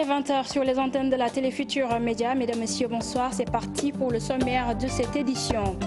est 20h sur les antennes de la télé Futurs Médias. Mesdames, Messieurs, bonsoir. C'est parti pour le sommaire de cette édition.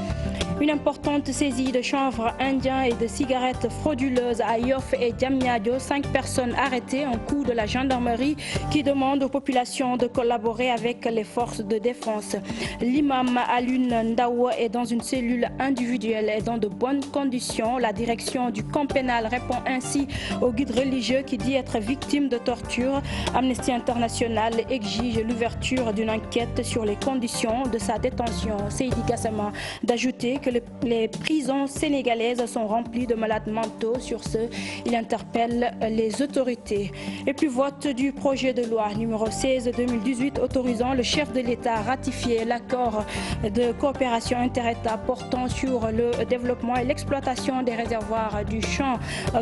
Une importante saisie de chanvre indien et de cigarettes frauduleuses à Yoff et Diamniadio. 5 personnes arrêtées en coup de la gendarmerie qui demande aux populations de collaborer avec les forces de défense. L'imam Alun Ndao est dans une cellule individuelle et dans de bonnes conditions. La direction du camp pénal répond ainsi au guide religieux qui dit être victime de torture. Amnesty International exige l'ouverture d'une enquête sur les conditions de sa détention. Seydi Gassama d'ajouter que les prisons sénégalaises sont remplies de malades mentaux. Sur ce, il interpelle les autorités. Et puis vote du projet de loi numéro 16/2018 autorisant le chef de l'État à ratifier l'accord de coopération inter-État portant sur le développement et l'exploitation des réservoirs du champ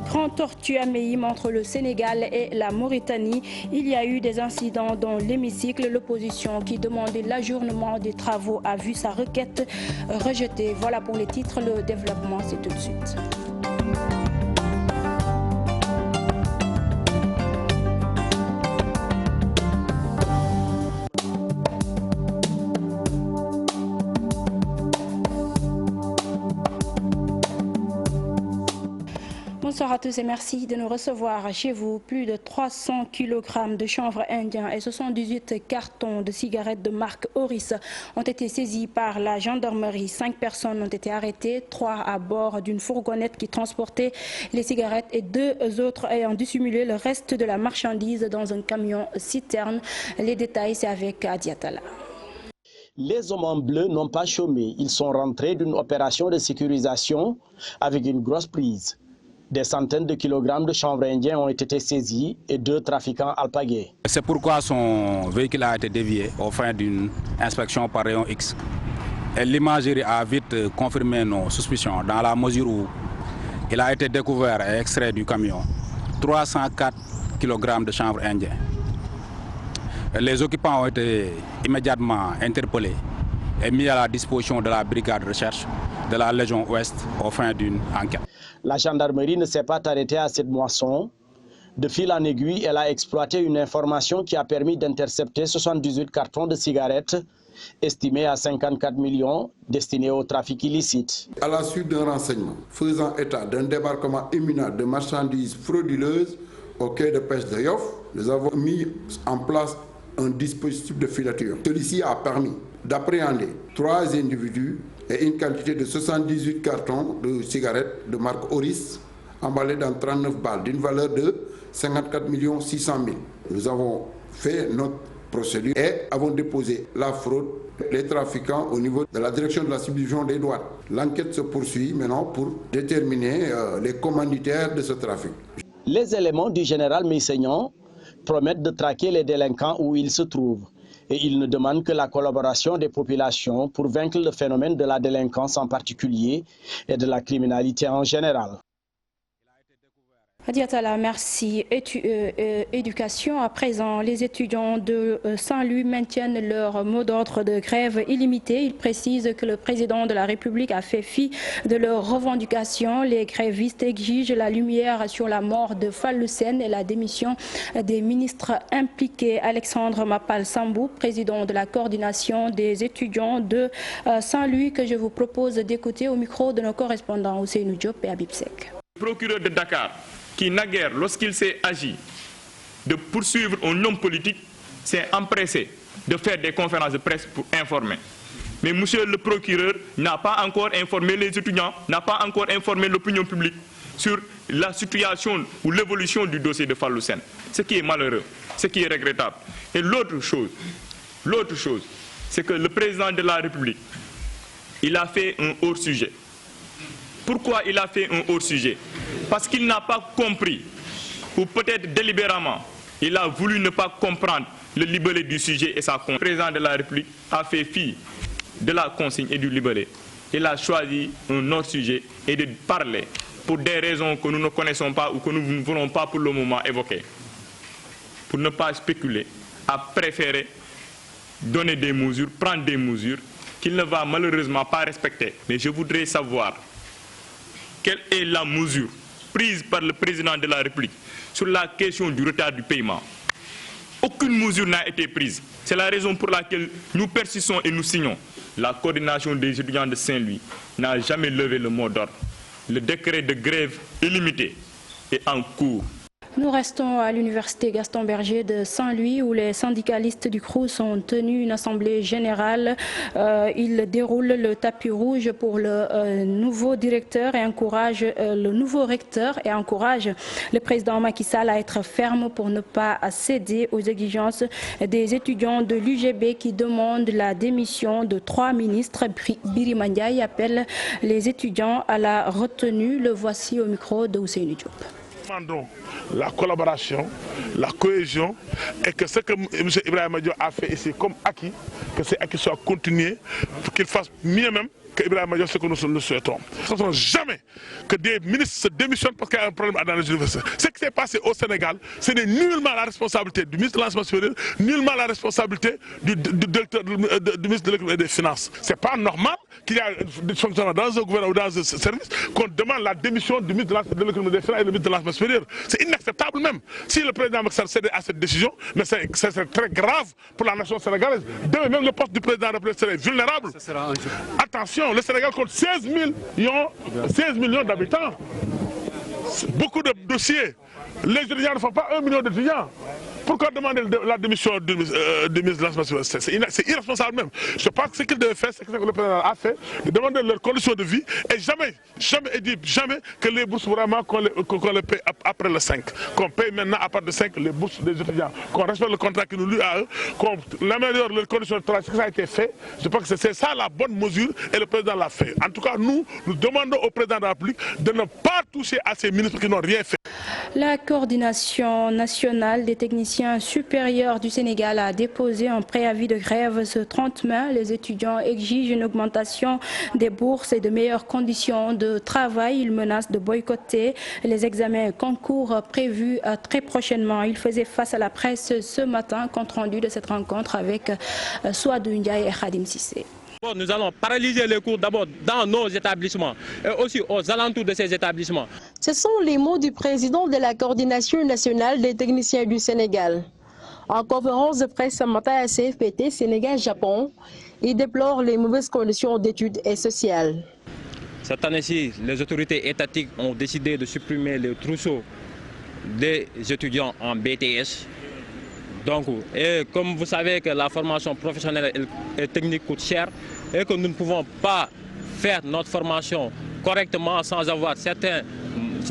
Grand Tortue à Méhim entre le Sénégal et la Mauritanie. Il y a eu des incidents dans l'hémicycle. L'opposition qui demandait l'ajournement des travaux a vu sa requête rejetée. Voilà pour les titres, le développement c'est tout de suite. Bonsoir à tous et merci de nous recevoir chez vous. Plus de 300 kg de chanvre indien et 78 cartons de cigarettes de marque Oris ont été saisis par la gendarmerie. 5 personnes ont été arrêtées, 3 à bord d'une fourgonnette qui transportait les cigarettes et 2 autres ayant dissimulé le reste de la marchandise dans un camion citerne. Les détails, c'est avec Adiatala. Les hommes en bleu n'ont pas chômé. Ils sont rentrés d'une opération de sécurisation avec une grosse prise. Des centaines de kilogrammes de chanvre indien ont été saisis et 2 trafiquants alpagués. C'est pourquoi son véhicule a été dévié au fin d'une inspection par rayon X. Et l'imagerie a vite confirmé nos suspicions dans la mesure où il a été découvert et extrait du camion 304 kg de chanvre indien. Les occupants ont été immédiatement interpellés et mis à la disposition de la brigade de recherche de la Légion Ouest au fin d'une enquête. La gendarmerie ne s'est pas arrêtée à cette moisson. De fil en aiguille, elle a exploité une information qui a permis d'intercepter 78 cartons de cigarettes estimés à 54 millions destinés au trafic illicite. À la suite d'un renseignement faisant état d'un débarquement imminent de marchandises frauduleuses au quai de pêche de Yoff, nous avons mis en place un dispositif de filature. Celui-ci a permis d'appréhender 3 individus et une quantité de 78 cartons de cigarettes de marque Oris emballés dans 39 balles d'une valeur de 54 600 000. Nous avons fait notre procédure et avons déposé la fraude, les trafiquants au niveau de la direction de la subdivision des douanes. L'enquête se poursuit maintenant pour déterminer les commanditaires de ce trafic. Les éléments du général Messignon promettent de traquer les délinquants où ils se trouvent. Et ils ne demandent que la collaboration des populations pour vaincre le phénomène de la délinquance en particulier et de la criminalité en général. Adiatala, merci. Éducation, à présent, les étudiants de Saint-Louis maintiennent leur mot d'ordre de grève illimité. Ils précisent que le président de la République a fait fi de leurs revendications. Les grévistes exigent la lumière sur la mort de Fallou Sène et la démission des ministres impliqués. Alexandre Mapal Sambou, président de la coordination des étudiants de Saint-Louis, que je vous propose d'écouter au micro de nos correspondants Ousseynou Diop et Habib Sek. Le procureur de Dakar, qui naguère, lorsqu'il s'est agi de poursuivre un homme politique, s'est empressé de faire des conférences de presse pour informer. Mais monsieur le procureur n'a pas encore informé les étudiants, n'a pas encore informé l'opinion publique sur la situation ou l'évolution du dossier de Fallou Sène. Ce qui est malheureux, ce qui est regrettable. Et l'autre chose, c'est que le président de la République, il a fait un hors-sujet. Pourquoi il a fait un hors-sujet? Parce qu'il n'a pas compris, ou peut-être délibérément, il a voulu ne pas comprendre le libellé du sujet et sa consigne. Le président de la République a fait fi de la consigne et du libellé. Il a choisi un autre sujet et de parler pour des raisons que nous ne connaissons pas ou que nous ne voulons pas pour le moment évoquer. Pour ne pas spéculer, a préféré donner des mesures, prendre des mesures qu'il ne va malheureusement pas respecter. Mais je voudrais savoir quelle est la mesure prise par le président de la République sur la question du retard du paiement. aucune mesure n'a été prise. C'est la raison pour laquelle nous persistons et nous signons. La coordination des étudiants de Saint-Louis n'a jamais levé le mot d'ordre. Le décret de grève illimité est en cours. Nous restons à l'université Gaston Berger de Saint-Louis où les syndicalistes du CROUS ont tenu une assemblée générale. Ils déroulent le tapis rouge pour le nouveau directeur et encouragent le nouveau recteur et encouragent le président Macky Sall à être ferme pour ne pas céder aux exigences des étudiants de l'UGB qui demandent la démission de 3 ministres. Birima Ndiaye appelle les étudiants à la retenue. Le voici au micro de Ousseynou Diop. Nous demandons la collaboration, la cohésion et que ce que M. Ibrahima Diop a fait ici comme acquis, que ces acquis soient continués pour qu'il fasse mieux même que Ibrahima Diop, ce que nous le souhaitons. Nous ne souhaitons jamais que des ministres se démissionnent parce qu'il y a un problème dans les universités. Ce qui s'est passé au Sénégal, ce n'est nullement la responsabilité du ministre de l'Enseignement supérieur, nullement la responsabilité du directeur du ministre de l'économie et des finances. Ce n'est pas normal qu'il y ait des fonctionnaires dans un gouvernement ou dans un service qu'on demande la démission du ministre de l'économie et des finances et du ministre de l'Enseignement supérieur. C'est inacceptable même. Si le président Macky Sall cède à cette décision, mais c'est très grave pour la nation sénégalaise. Demain, même le poste du président de la République serait vulnérable. Attention, le Sénégal compte 16 millions d'habitants. Beaucoup de dossiers. Les étudiants ne font pas 1 million d'étudiants. Pourquoi demander la démission du ministre de l'Enseignement? C'est irresponsable même. Je pense que ce qu'il devait faire, c'est ce que le président a fait, de demander leurs conditions de vie et jamais que les bourses vraiment qu'on les paye après le 5. Qu'on paye maintenant à partir de 5 les bourses des étudiants. Qu'on respecte le contrat qui nous lie à eux, qu'on améliore les conditions de travail. Ça a été fait. Je pense que c'est ça la bonne mesure et le président l'a fait. En tout cas, nous demandons au président de la République de ne pas toucher à ces ministres qui n'ont rien fait. La coordination nationale des techniciens supérieurs du Sénégal a déposé un préavis de grève ce 30 mai. Les étudiants exigent une augmentation des bourses et de meilleures conditions de travail. Ils menacent de boycotter les examens et concours prévus très prochainement. Ils faisaient face à la presse ce matin, compte rendu de cette rencontre avec Souadou Ndiaye et Khadim Sissé. Nous allons paralyser les cours d'abord dans nos établissements et aussi aux alentours de ces établissements. Ce sont les mots du président de la coordination nationale des techniciens du Sénégal. En conférence de presse ce matin à CFPT Sénégal-Japon, il déplore les mauvaises conditions d'études et sociales. Cette année-ci, les autorités étatiques ont décidé de supprimer les trousseaux des étudiants en BTS. Donc, et comme vous savez que la formation professionnelle et technique coûte cher et que nous ne pouvons pas faire notre formation correctement sans avoir certains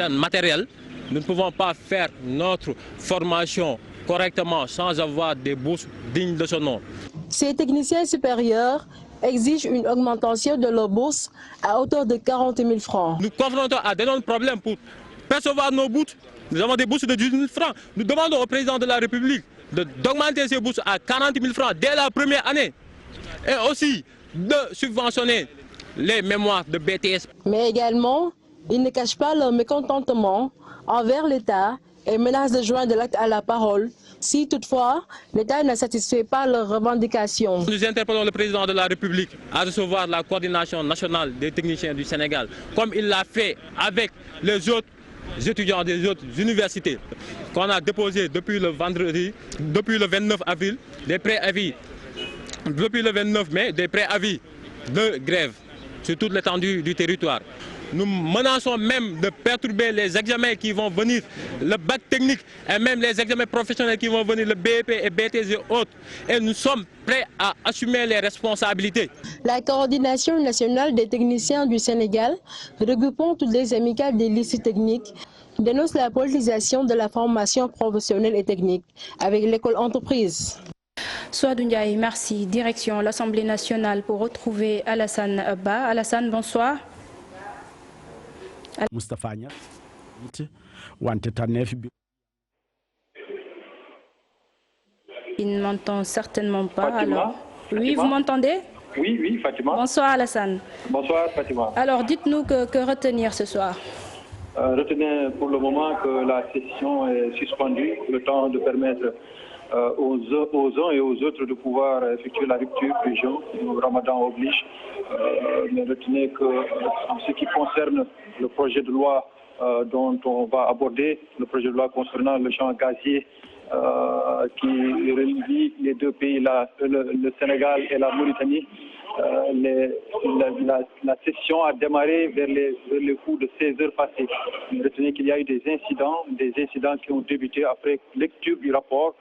matériels, nous ne pouvons pas faire notre formation correctement sans avoir des bourses dignes de ce nom. Ces techniciens supérieurs exigent une augmentation de leur bourse à hauteur de 40 000 francs. Nous confrontons à d'énormes problèmes pour percevoir nos bourses. Nous avons des bourses de 18 000 francs. Nous demandons au président de la République d'augmenter ces bourses à 40 000 francs dès la première année et aussi de subventionner les mémoires de BTS. Mais également, ils ne cachent pas leur mécontentement envers l'État et menacent de joindre l'acte à la parole si toutefois l'État ne satisfait pas leurs revendications. Nous interpellons le président de la République à recevoir la coordination nationale des techniciens du Sénégal, comme il l'a fait avec les autres étudiants des autres universités, qu'on a déposé depuis le 29 avril, des préavis, depuis le 29 mai, des préavis de grève sur toute l'étendue du territoire. Nous menaçons même de perturber les examens qui vont venir, le bac technique et même les examens professionnels qui vont venir, le BEP et BTS et autres. Et nous sommes prêts à assumer les responsabilités. La coordination nationale des techniciens du Sénégal, regroupant toutes les amicales des lycées techniques, dénonce la politisation de la formation professionnelle et technique avec l'école entreprise. Souadou Ndiaye, merci. Direction l'Assemblée nationale pour retrouver Alassane Ba. Alassane, bonsoir. Moustapha Niass. Il ne m'entend certainement pas. Fatima, alors... Fatima. Oui, vous m'entendez? Oui, Fatima. Bonsoir Alassane. Bonsoir Fatima. Alors dites-nous que retenir ce soir? Retenez pour le moment que la session est suspendue, le temps de permettre aux uns et aux autres de pouvoir effectuer la rupture du jeûne. Le Ramadan oblige. Mais retenez que en ce qui concerne le projet de loi dont on va aborder, le projet de loi concernant le champ gazier qui relie les deux pays, le Sénégal et la Mauritanie. La session a démarré vers les coups de 16 heures passées. Retenez qu'il y a eu des incidents qui ont débuté après lecture du rapport.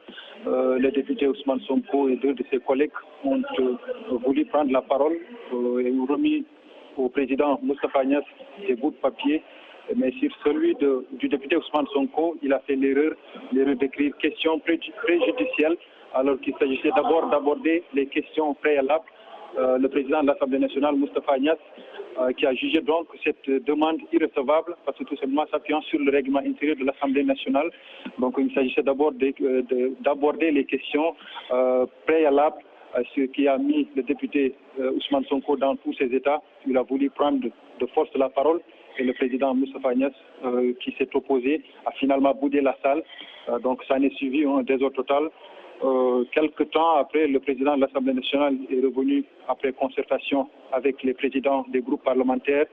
Le député Ousmane Sonko et deux de ses collègues ont voulu prendre la parole et ont remis au président Moustapha Niasse des bouts de papier. Mais sur celui du député Ousmane Sonko, il a fait l'erreur d'écrire questions préjudicielles, alors qu'il s'agissait d'abord d'aborder les questions préalables. Le président de l'Assemblée nationale, Moustapha Niasse, qui a jugé donc cette demande irrecevable, parce que tout simplement s'appuyant sur le règlement intérieur de l'Assemblée nationale. Donc il s'agissait d'abord d'aborder les questions préalables, ce qui a mis le député Ousmane Sonko dans tous ses états. Il a voulu prendre de force la parole. Et le président Moustapha Niasse, qui s'est opposé, a finalement boudé la salle. Donc ça en est suivi un désordre total. Quelques temps après, le président de l'Assemblée nationale est revenu après concertation avec les présidents des groupes parlementaires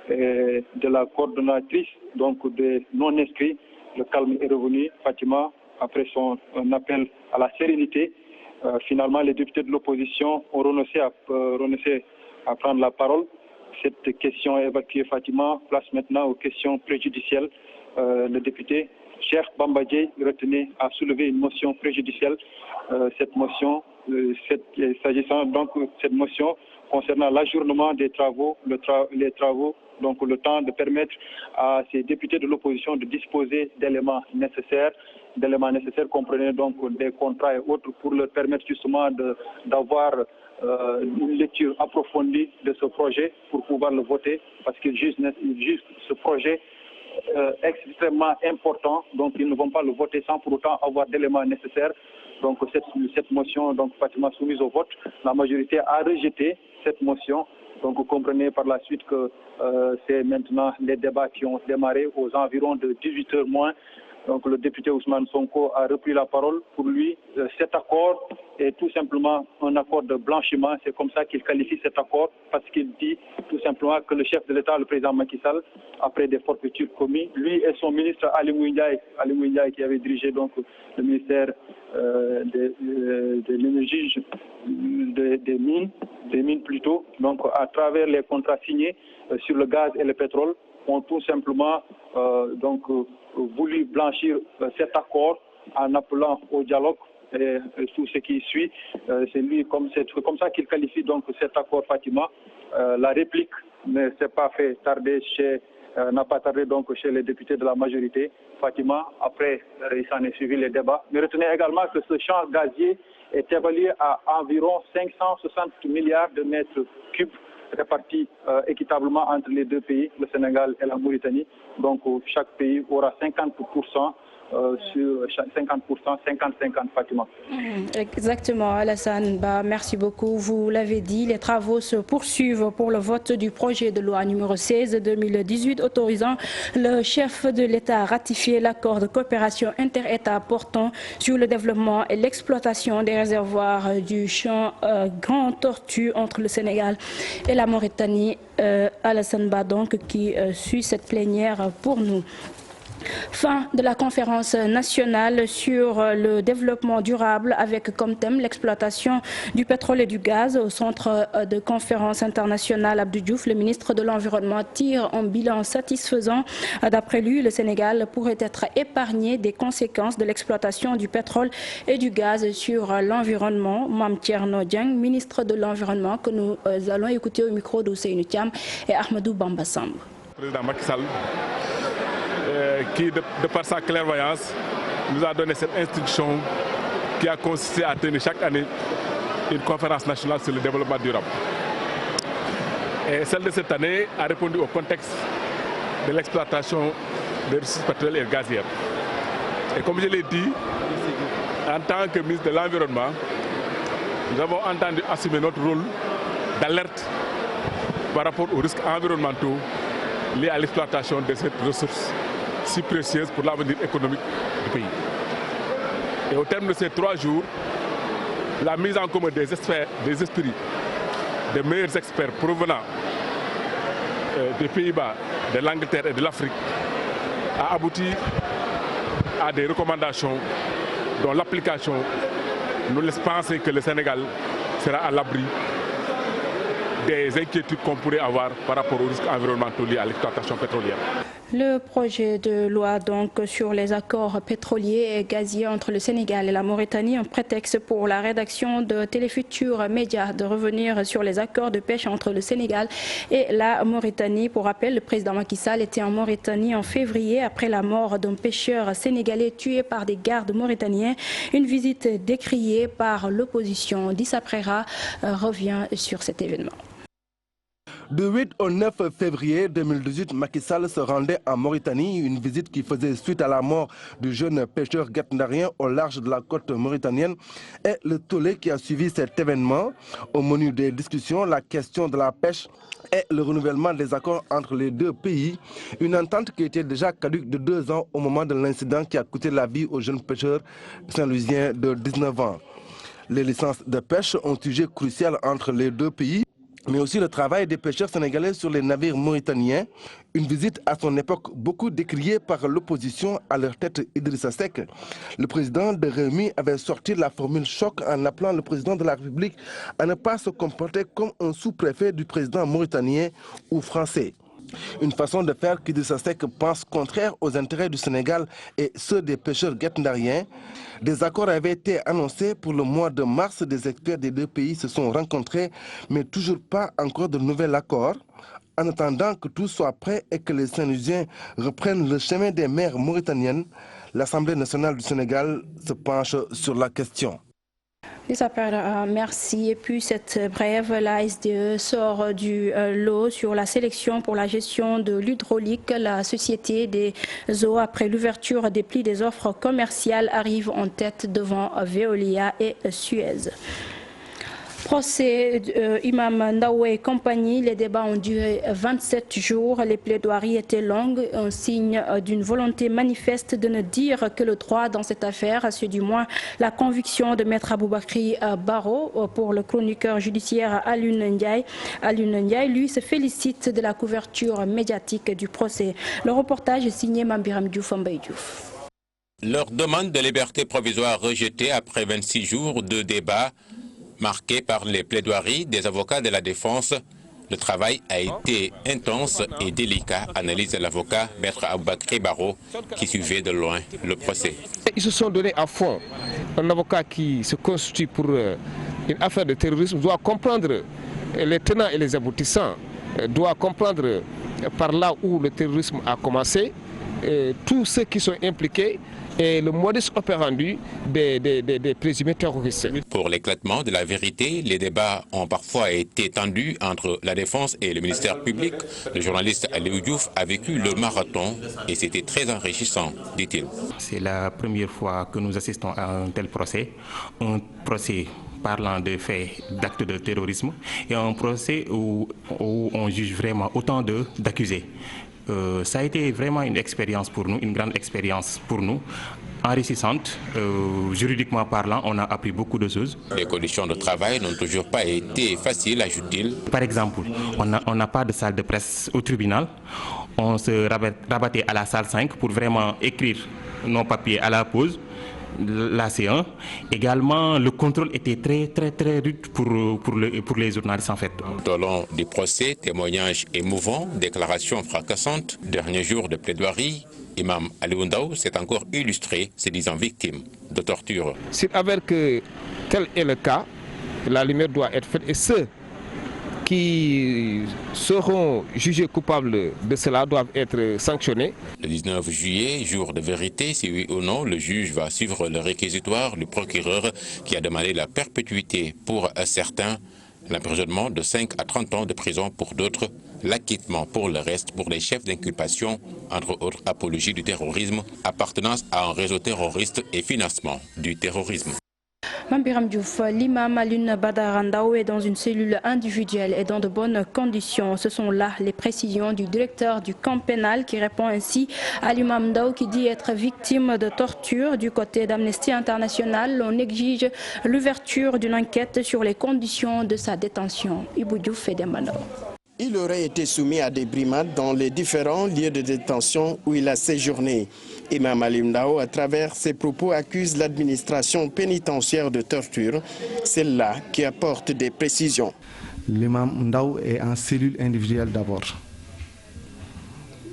et de la coordonnatrice, donc des non-inscrits. Le calme est revenu. Fatima, après son appel à la sérénité, finalement les députés de l'opposition ont renoncé à prendre la parole. Cette question évacuée, Fatima, place maintenant aux questions préjudicielles. Le député Cheikh Bamba Dièye retenait à soulever une motion préjudicielle. Cette motion, s'agissant donc cette motion concernant l'ajournement des travaux, les travaux, donc le temps de permettre à ces députés de l'opposition de disposer d'éléments nécessaires. Comprenez donc des contrats et autres pour leur permettre justement d'avoir une lecture approfondie de ce projet pour pouvoir le voter, parce qu'ils jugent ce projet extrêmement important, donc ils ne vont pas le voter sans pour autant avoir d'éléments nécessaires. Donc cette motion, donc Fatima, soumise au vote, la majorité a rejeté cette motion. Donc vous comprenez par la suite que c'est maintenant les débats qui ont démarré aux environs de 18h moins. Donc le député Ousmane Sonko a repris la parole. Pour lui, cet accord est tout simplement un accord de blanchiment. C'est comme ça qu'il qualifie cet accord, parce qu'il dit tout simplement que le chef de l'État, le président Macky Sall, après des forfaitures commises, lui et son ministre Ali Ndiaye qui avait dirigé donc le ministère de l'énergie, des mines plutôt, donc à travers les contrats signés sur le gaz et le pétrole, ont tout simplement voulu blanchir cet accord en appelant au dialogue et tout ce qui suit. C'est comme ça qu'il qualifie donc cet accord, Fatima. La réplique n'a pas tardé donc chez les députés de la majorité, Fatima. Après, il s'en est suivi les débats. Mais retenez également que ce champ gazier est évalué à environ 560 milliards de mètres cubes, répartis équitablement entre les deux pays, le Sénégal et la Mauritanie. Donc chaque pays aura 50% sur 50%, Fatima. Exactement, Alassane Ba, merci beaucoup. Vous l'avez dit, les travaux se poursuivent pour le vote du projet de loi numéro 16/2018 autorisant le chef de l'État à ratifier l'accord de coopération inter-État portant sur le développement et l'exploitation des réservoirs du champ Grand Tortue entre le Sénégal et la Mauritanie. Alassane Ba donc qui suit cette plénière pour nous. Fin de la conférence nationale sur le développement durable avec comme thème l'exploitation du pétrole et du gaz. Au centre de conférence internationale Abdou Diouf, le ministre de l'Environnement tire un bilan satisfaisant. D'après lui, le Sénégal pourrait être épargné des conséquences de l'exploitation du pétrole et du gaz sur l'environnement. Mame Thierno Dieng, ministre de l'Environnement, que nous allons écouter au micro d'Ousseynou Thiam et Ahmadou Bamba Samb. Président Macky Sall, qui, de par sa clairvoyance, nous a donné cette instruction qui a consisté à tenir chaque année une conférence nationale sur le développement durable. Et celle de cette année a répondu au contexte de l'exploitation des ressources pétrolières et gazières. Et comme je l'ai dit, en tant que ministre de l'Environnement, nous avons entendu assumer notre rôle d'alerte par rapport aux risques environnementaux liés à l'exploitation de cette ressource si précieuse pour l'avenir économique du pays. Et au terme de ces 3 jours, la mise en commun des esprits, des meilleurs experts provenant des Pays-Bas, de l'Angleterre et de l'Afrique a abouti à des recommandations dont l'application nous laisse penser que le Sénégal sera à l'abri des inquiétudes qu'on pourrait avoir par rapport aux risques environnementaux liés à l'exploitation pétrolière. Le projet de loi donc sur les accords pétroliers et gaziers entre le Sénégal et la Mauritanie, un prétexte pour la rédaction de Téléfutur Média de revenir sur les accords de pêche entre le Sénégal et la Mauritanie. Pour rappel, le président Macky Sall était en Mauritanie en février après la mort d'un pêcheur sénégalais tué par des gardes mauritaniens. Une visite décriée par l'opposition. Dissa Prera revient sur cet événement. Du 8 au 9 février 2018, Macky Sall se rendait en Mauritanie, une visite qui faisait suite à la mort du jeune pêcheur guetnarien au large de la côte mauritanienne et le tollé qui a suivi cet événement. Au menu des discussions, la question de la pêche et le renouvellement des accords entre les deux pays, une entente qui était déjà caduque de 2 ans au moment de l'incident qui a coûté la vie au jeune pêcheur saint-louisien de 19 ans. Les licences de pêche ont un sujet crucial entre les deux pays, mais aussi le travail des pêcheurs sénégalais sur les navires mauritaniens. Une visite à son époque beaucoup décriée par l'opposition, à leur tête Idrissa Seck. Le président de Rewmi avait sorti la formule choc en appelant le président de la République à ne pas se comporter comme un sous-préfet du président mauritanien ou français. Une façon de faire qu'Idrissa Seck pense contraire aux intérêts du Sénégal et ceux des pêcheurs guetnariens. Des accords avaient été annoncés pour le mois de mars. Des experts des deux pays se sont rencontrés, mais toujours pas encore de nouvel accord. En attendant que tout soit prêt et que les Saint-Louisiens reprennent le chemin des mers mauritaniennes, l'Assemblée nationale du Sénégal se penche sur la question. Merci. Et puis cette brève, la SDE sort du lot sur la sélection pour la gestion de l'hydraulique. La Société des eaux, après l'ouverture des plis des offres commerciales, arrive en tête devant Veolia et Suez. Procès Imam Ndao et compagnie, les débats ont duré 27 jours. Les plaidoiries étaient longues, un signe d'une volonté manifeste de ne dire que le droit dans cette affaire. C'est du moins la conviction de Maître Aboubakri Baro. Pour le chroniqueur judiciaire Alioune Ndiaye, lui se félicite de la couverture médiatique du procès. Le reportage est signé Mambiram Diouf. Leur demande de liberté provisoire rejetée après 26 jours de débat, marqué par les plaidoiries des avocats de la défense. Le travail a été intense et délicat, analyse l'avocat Maître Aboubakri Baro, qui suivait de loin le procès. Ils se sont donnés à fond. Un avocat qui se constitue pour une affaire de terrorisme doit comprendre les tenants et les aboutissants, doit comprendre par là où le terrorisme a commencé, tous ceux qui sont impliqués, et le modus operandi des présumés terroristes. Pour l'éclatement de la vérité, les débats ont parfois été tendus entre la défense et le ministère public. Le journaliste Aliou Diouf a vécu le marathon et c'était très enrichissant, dit-il. C'est la première fois que nous assistons à un tel procès, un procès parlant de faits d'actes de terrorisme et un procès où on juge vraiment autant d'accusés. Ça a été vraiment une expérience pour nous, une grande expérience pour nous, enrichissante. Juridiquement parlant, on a appris beaucoup de choses. Les conditions de travail n'ont toujours pas été faciles, ajoute-t-il. Par exemple, on n'a pas de salle de presse au tribunal. On se rabattait à la salle 5 pour vraiment écrire nos papiers à la pause. La C1. Également, le contrôle était très rude pour les journalistes en fait. Tout au long du procès, témoignages émouvants, déclarations fracassantes, dernier jour de plaidoirie, Imam Aliou Ndao s'est encore illustré, se disant victime de torture. S'il avère que tel est le cas, la lumière doit être faite et ceux qui seront jugés coupables de cela doivent être sanctionnés. Le 19 juillet, jour de vérité, si oui ou non, le juge va suivre le réquisitoire du procureur qui a demandé la perpétuité pour certains, l'emprisonnement de 5 à 30 ans de prison pour d'autres, l'acquittement pour le reste pour les chefs d'inculpation, entre autres apologie du terrorisme, appartenance à un réseau terroriste et financement du terrorisme. Mambiram Diouf, l'imam Alioune Badara Ndao est dans une cellule individuelle et dans de bonnes conditions. Ce sont là les précisions du directeur du camp pénal qui répond ainsi à l'imam Ndao qui dit être victime de torture. Du côté d'Amnesty International, on exige l'ouverture d'une enquête sur les conditions de sa détention. Ibou Diouf et Demano. Il aurait été soumis à des brimades dans les différents lieux de détention où il a séjourné. Imam Alim Ndao, à travers ses propos, accuse l'administration pénitentiaire de torture, celle-là qui apporte des précisions. L'imam Ndao est en cellule individuelle d'abord.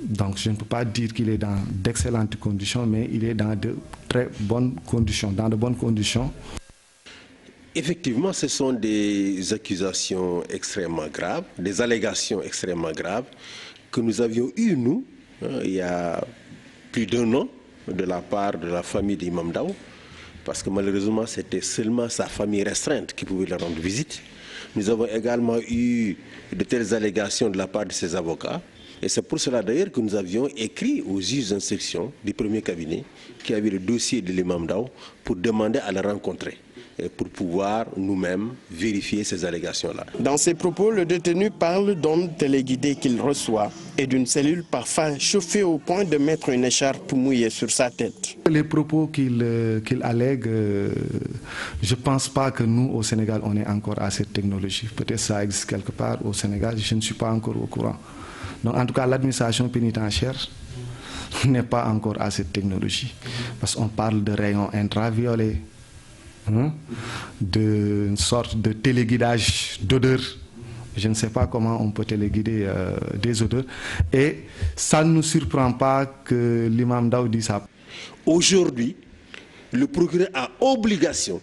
Donc je ne peux pas dire qu'il est dans d'excellentes conditions, mais il est dans de très bonnes conditions, Effectivement, ce sont des accusations extrêmement graves, des allégations extrêmement graves que nous avions eues, nous, il y a plus d'un an, de la part de la famille d'Imam Ndao, parce que malheureusement, c'était seulement sa famille restreinte qui pouvait leur rendre visite. Nous avons également eu de telles allégations de la part de ses avocats. Et c'est pour cela d'ailleurs que nous avions écrit aux juges d'instruction du premier cabinet qui avait le dossier de l'imam Ndao pour demander à le rencontrer et pour pouvoir nous-mêmes vérifier ces allégations-là. Dans ses propos, le détenu parle d'hommes téléguidés qu'il reçoit et d'une cellule parfois chauffée au point de mettre une écharpe mouillée sur sa tête. Les propos qu'il allègue, je ne pense pas que nous, au Sénégal, on est encore à cette technologie. Peut-être ça existe quelque part au Sénégal, je ne suis pas encore au courant. Donc, en tout cas, l'administration pénitentiaire n'est pas encore à cette technologie. Parce qu'on parle de rayons intraviolets, d'une sorte de téléguidage d'odeurs. Je ne sais pas comment on peut téléguider des odeurs. Et ça ne nous surprend pas que l'imam Ndao dise ça. Aujourd'hui, le procureur a obligation,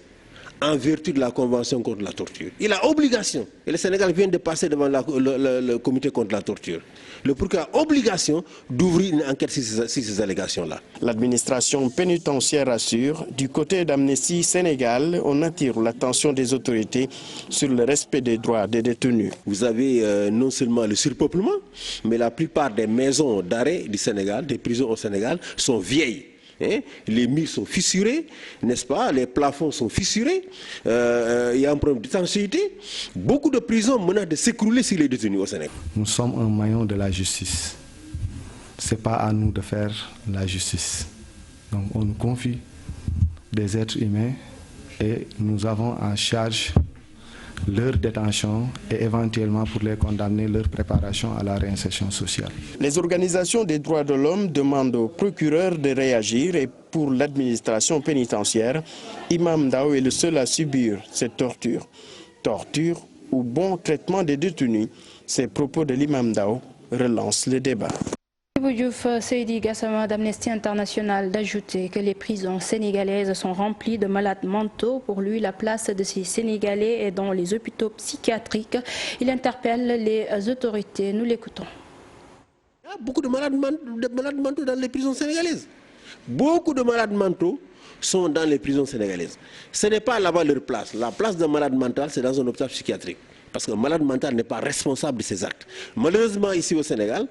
en vertu de la Convention contre la torture. Il a obligation, et le Sénégal vient de passer devant le comité contre la torture. Le procureur a obligation d'ouvrir une enquête sur ces allégations-là. L'administration pénitentiaire assure, du côté d'Amnesty Sénégal, on attire l'attention des autorités sur le respect des droits des détenus. Vous avez non seulement le surpeuplement, mais la plupart des maisons d'arrêt du Sénégal, des prisons au Sénégal, sont vieilles. Les murs sont fissurés, n'est-ce pas? Les plafonds sont fissurés. Il y a un problème d'étanchéité. Beaucoup de prisons menacent de s'écrouler sur les détenus au Sénégal. Nous sommes un maillon de la justice. Ce n'est pas à nous de faire la justice. Donc on nous confie des êtres humains et nous avons en charge leur détention et éventuellement pour les condamner, leur préparation à la réinsertion sociale. Les organisations des droits de l'homme demandent au procureur de réagir et pour l'administration pénitentiaire, Imam Ndao est le seul à subir cette torture. Torture ou bon traitement des détenus, ces propos de l'imam Ndao relancent le débat. Diouf Seydi Gassama d'Amnesty International d'ajouter que les prisons sénégalaises sont remplies de malades mentaux. Pour lui, la place de ces Sénégalais est dans les hôpitaux psychiatriques. Il interpelle les autorités. Nous l'écoutons. Il y a beaucoup de malades mentaux dans les prisons sénégalaises. Beaucoup de malades mentaux sont dans les prisons sénégalaises. Ce n'est pas là-bas leur place. La place d'un malade mental, c'est dans un hôpital psychiatrique. Parce qu'un malade mental n'est pas responsable de ses actes. Malheureusement, ici au Sénégal,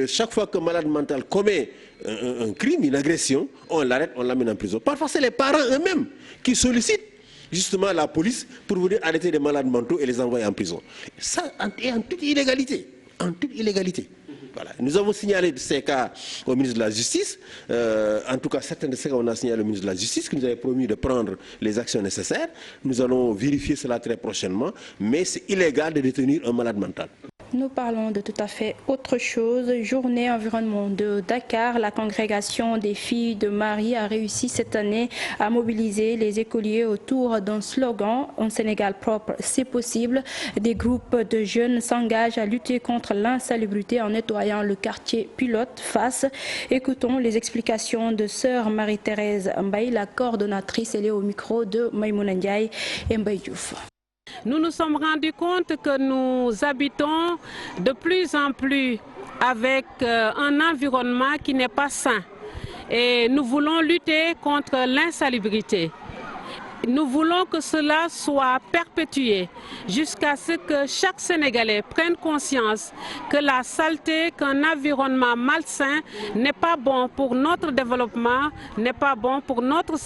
chaque fois qu'un malade mental commet un crime, une agression, on l'arrête, on l'amène en prison. Parfois, c'est les parents eux-mêmes qui sollicitent justement la police pour venir arrêter des malades mentaux et les envoyer en prison. Ça est en toute illégalité. En toute illégalité. Voilà. Nous avons signalé ces cas au ministre de la Justice. En tout cas, certains de ces cas, on a signalé au ministre de la Justice qui nous avait promis de prendre les actions nécessaires. Nous allons vérifier cela très prochainement. Mais c'est illégal de détenir un malade mental. Nous parlons de tout à fait autre chose. Journée environnement de Dakar. La congrégation des filles de Marie a réussi cette année à mobiliser les écoliers autour d'un slogan « Un Sénégal propre, c'est possible ». Des groupes de jeunes s'engagent à lutter contre l'insalubrité en nettoyant le quartier pilote Fass. Écoutons les explications de sœur Marie-Thérèse Mbaye, la coordonnatrice. Elle est au micro de Maïmouna Ndiaye et Mbaye Diouf. Nous nous sommes rendus compte que nous habitons de plus en plus avec un environnement qui n'est pas sain. Et nous voulons lutter contre l'insalubrité. Nous voulons que cela soit perpétué jusqu'à ce que chaque Sénégalais prenne conscience que la saleté, qu'un environnement malsain n'est pas bon pour notre développement, n'est pas bon pour notre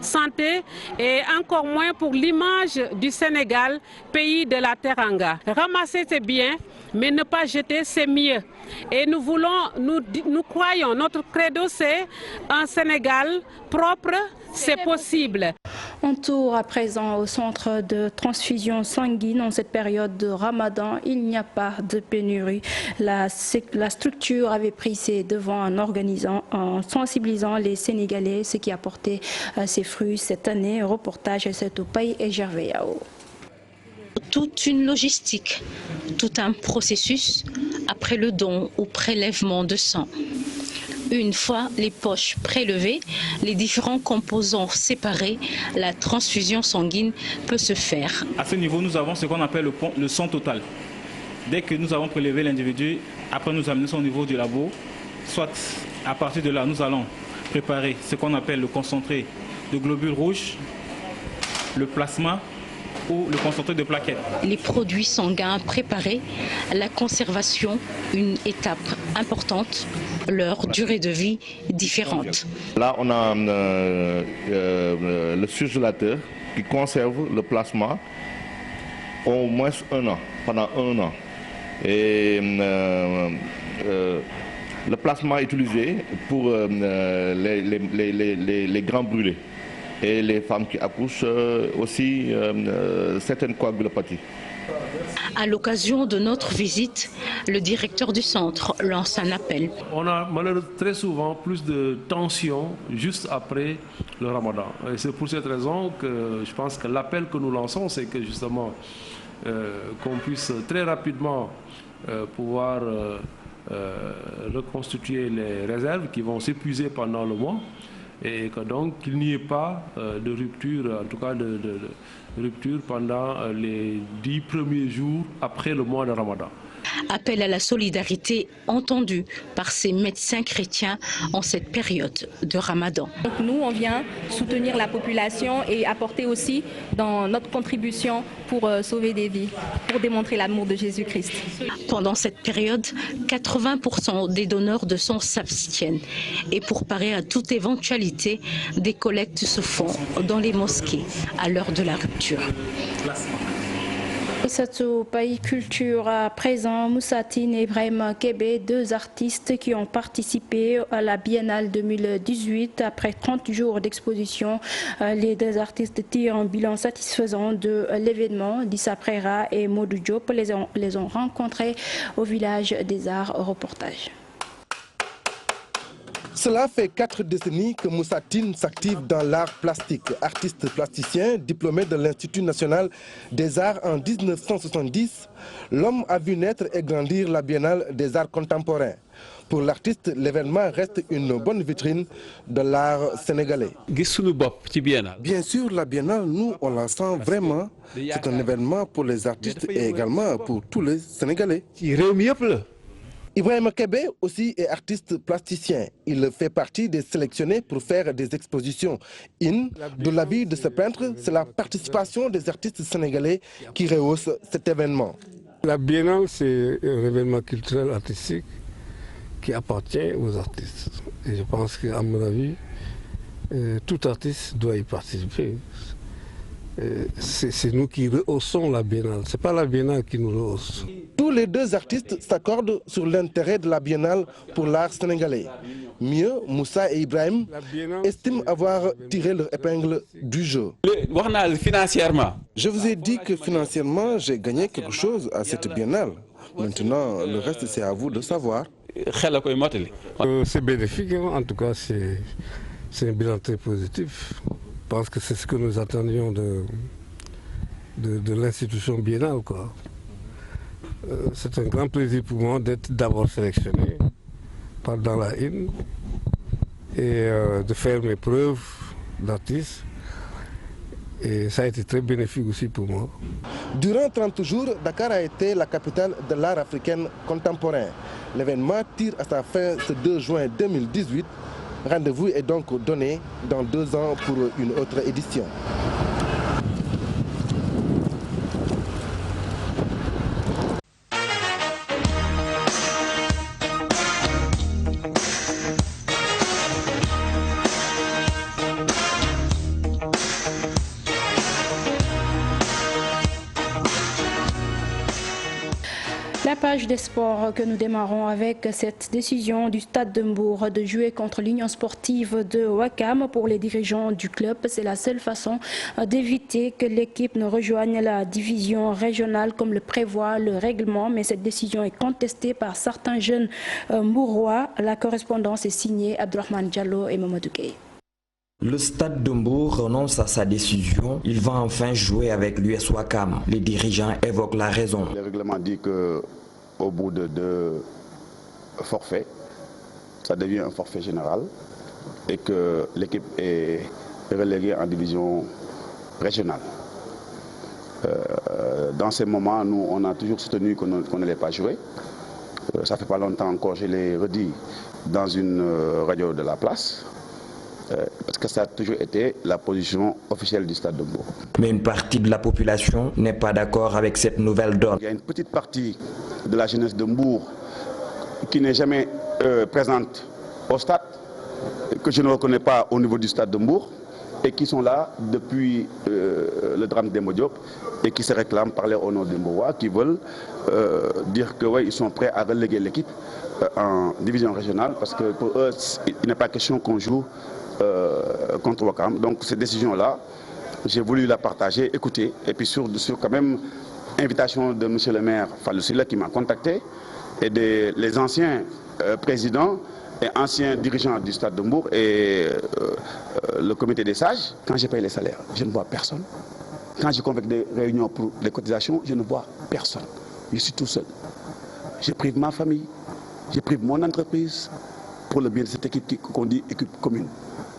santé et encore moins pour l'image du Sénégal, pays de la Teranga. Ramasser c'est bien, mais ne pas jeter c'est mieux. Et nous croyons, notre credo c'est un Sénégal propre, c'est possible. possible. On tourne à présent au centre de transfusion sanguine. En cette période de Ramadan, il n'y a pas de pénurie. La structure avait pris ses devants en sensibilisant les Sénégalais, ce qui a porté ses fruits cette année. Reportage à cette pays et Gervais Yao. Toute une logistique, tout un processus après le don ou prélèvement de sang. Une fois les poches prélevées, les différents composants séparés, la transfusion sanguine peut se faire. À ce niveau, nous avons ce qu'on appelle le sang total. Dès que nous avons prélevé l'individu, après nous amenons au niveau du labo, soit à partir de là, nous allons préparer ce qu'on appelle le concentré de globules rouges, le plasma ou le concentré de plaquettes. Les produits sanguins préparés, la conservation, une étape importante, leur durée de vie différente. Là, on a le surgélateur qui conserve le plasma au moins 1 an, pendant 1 an. Et le plasma est utilisé pour les grands brûlés. Et les femmes qui accouchent aussi certaines coagulopathies. À l'occasion de notre visite, le directeur du centre lance un appel. On a malheureusement très souvent plus de tensions juste après le Ramadan. Et c'est pour cette raison que je pense que l'appel que nous lançons, c'est que justement qu'on puisse très rapidement pouvoir reconstituer les réserves qui vont s'épuiser pendant le mois. Et que donc qu'il n'y ait pas de rupture, en tout cas de rupture pendant les 10 premiers jours après le mois de Ramadan. Appel à la solidarité entendu par ces médecins chrétiens en cette période de Ramadan. Donc nous, on vient soutenir la population et apporter aussi dans notre contribution pour sauver des vies, pour démontrer l'amour de Jésus-Christ. Pendant cette période, 80% des donneurs de sang s'abstiennent. Et pour parer à toute éventualité, des collectes se font dans les mosquées à l'heure de la rupture. Et c'est au pays culture à présent, Moussa Tine et Ibrahim Kébé, 2 artistes qui ont participé à la Biennale 2018. Après 30 jours d'exposition, les 2 artistes tirent un bilan satisfaisant de l'événement. Dissa Prera et Modou Diop les ont rencontrés au village des Arts. Reportage. Cela fait 4 décennies que Moussa Tine s'active dans l'art plastique. Artiste plasticien, diplômé de l'Institut national des arts en 1970, l'homme a vu naître et grandir la Biennale des arts contemporains. Pour l'artiste, l'événement reste une bonne vitrine de l'art sénégalais. Bien sûr, la Biennale, nous, on la sent vraiment. C'est un événement pour les artistes et également pour tous les Sénégalais. Ibrahim Kébé aussi est artiste plasticien. Il fait partie des sélectionnés pour faire des expositions. De l'avis de ce peintre, c'est la participation des artistes sénégalais qui rehausse cet événement. La Biennale, c'est un événement culturel artistique qui appartient aux artistes. Et je pense qu'à mon avis, tout artiste doit y participer. C'est nous qui rehaussons la Biennale, ce n'est pas la Biennale qui nous rehausse. Tous les 2 artistes s'accordent sur l'intérêt de la Biennale pour l'art sénégalais. Mieux, Moussa et Ibrahim estiment avoir tiré leur épingle du jeu. Financièrement. Je vous ai dit que financièrement, j'ai gagné quelque chose à cette Biennale. Maintenant, le reste, c'est à vous de savoir. C'est bénéfique, en tout cas, c'est un bilan très positif. Je pense que c'est ce que nous attendions de l'institution biennale. C'est un grand plaisir pour moi d'être d'abord sélectionné dans la IN et de faire mes preuves d'artiste. Et ça a été très bénéfique aussi pour moi. Durant 30 jours, Dakar a été la capitale de l'art africain contemporain. L'événement tire à sa fin ce 2 juin 2018. Rendez-vous est donc donné dans 2 ans pour une autre édition. La page page des sports que nous démarrons avec cette décision du Stade de Mbour de jouer contre l'Union sportive de Ouakam. Pour les dirigeants du club, c'est la seule façon d'éviter que l'équipe ne rejoigne la division régionale comme le prévoit le règlement. Mais cette décision est contestée par certains jeunes Mbourois. La correspondance est signée Abdourahmane Diallo et Mamadou Gueye. Le Stade de Mbour renonce à sa décision. Il va enfin jouer avec l'US Ouakam. Les dirigeants évoquent la raison. Le règlement dit qu'au bout de 2 forfaits, ça devient un forfait général et que l'équipe est reléguée en division régionale. Dans ces moments, nous, on a toujours soutenu qu'on n'allait pas jouer. Ça fait pas longtemps encore, je l'ai redit dans une radio de la place. Parce que ça a toujours été la position officielle du Stade de Mbour. Mais une partie de la population n'est pas d'accord avec cette nouvelle donne. Il y a une petite partie de la jeunesse de Mbour qui n'est jamais présente au stade, que je ne reconnais pas au niveau du Stade de Mbour, et qui sont là depuis le drame d'Embo Diop et qui se réclament parler au nom des Mbourois, qui veulent dire que ouais, ils sont prêts à reléguer l'équipe en division régionale, parce que pour eux, il n'est pas question qu'on joue contre Ouakam. Donc cette décision-là, j'ai voulu la partager, écouter, et puis sur quand même invitation de M. le maire Fallou Sylla qui m'a contacté, et les anciens présidents et anciens dirigeants du Stade de Mbour et le comité des sages. Quand je paye les salaires, je ne vois personne. Quand je convoque des réunions pour les cotisations, je ne vois personne. Je suis tout seul. Je prive ma famille, je prive mon entreprise pour le bien de cette équipe qu'on dit équipe commune.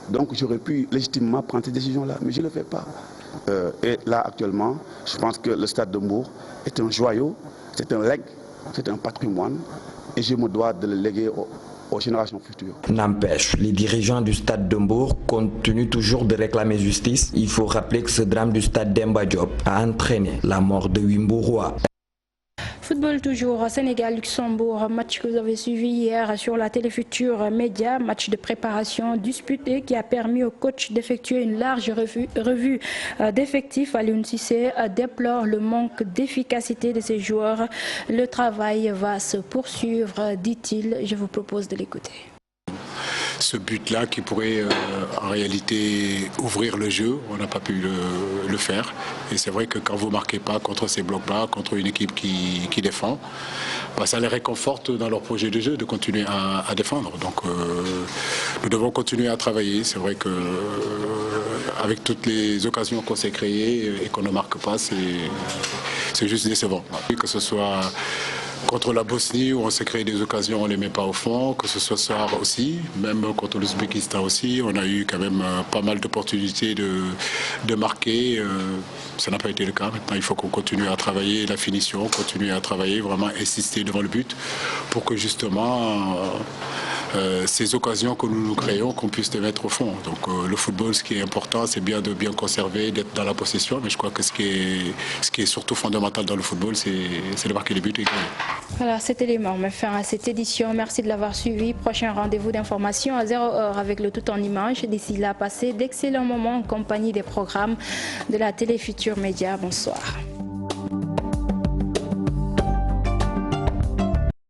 Donc j'aurais pu légitimement prendre cette décision-là, mais je ne le fais pas. Et là, actuellement, je pense que le Stade de Mbour est un joyau, c'est un legs, c'est un patrimoine, et je me dois de le léguer aux générations futures. N'empêche, les dirigeants du Stade de Mbour continuent toujours de réclamer justice. Il faut rappeler que ce drame du Stade d'Embo Diop a entraîné la mort de 8 Mbourois. Football toujours, Sénégal-Luxembourg, match que vous avez suivi hier sur la Télé Futurs Médias, match de préparation disputé qui a permis au coach d'effectuer une large revue d'effectifs. Alioune Cissé déplore le manque d'efficacité de ses joueurs. Le travail va se poursuivre, dit-il. Je vous propose de l'écouter. Ce but-là qui pourrait en réalité ouvrir le jeu, on n'a pas pu le faire. Et c'est vrai que quand vous ne marquez pas contre ces blocs-là, contre une équipe qui défend, bah, ça les réconforte dans leur projet de jeu de continuer à défendre. Donc nous devons continuer à travailler. C'est vrai que avec toutes les occasions qu'on s'est créées et qu'on ne marque pas, c'est juste décevant. Que ce soit contre la Bosnie où on s'est créé des occasions, on ne les met pas au fond, que ce soit ce soir aussi, même contre l'Ouzbékistan aussi, on a eu quand même pas mal d'opportunités de marquer. Ça n'a pas été le cas. Maintenant, il faut qu'on continue à travailler la finition, continuer à travailler, vraiment insister devant le but pour que justement ces occasions que nous nous créons, qu'on puisse les mettre au fond. Donc le football, ce qui est important, c'est bien de bien conserver, d'être dans la possession, mais je crois que ce qui est surtout fondamental dans le football, c'est de marquer les buts et gagner. Voilà, cet élément met fin à cette édition. Merci de l'avoir suivi. Prochain rendez-vous d'information à 0h avec le tout en images. D'ici là, passez d'excellents moments en compagnie des programmes de la Télé Futurs Médias. Bonsoir.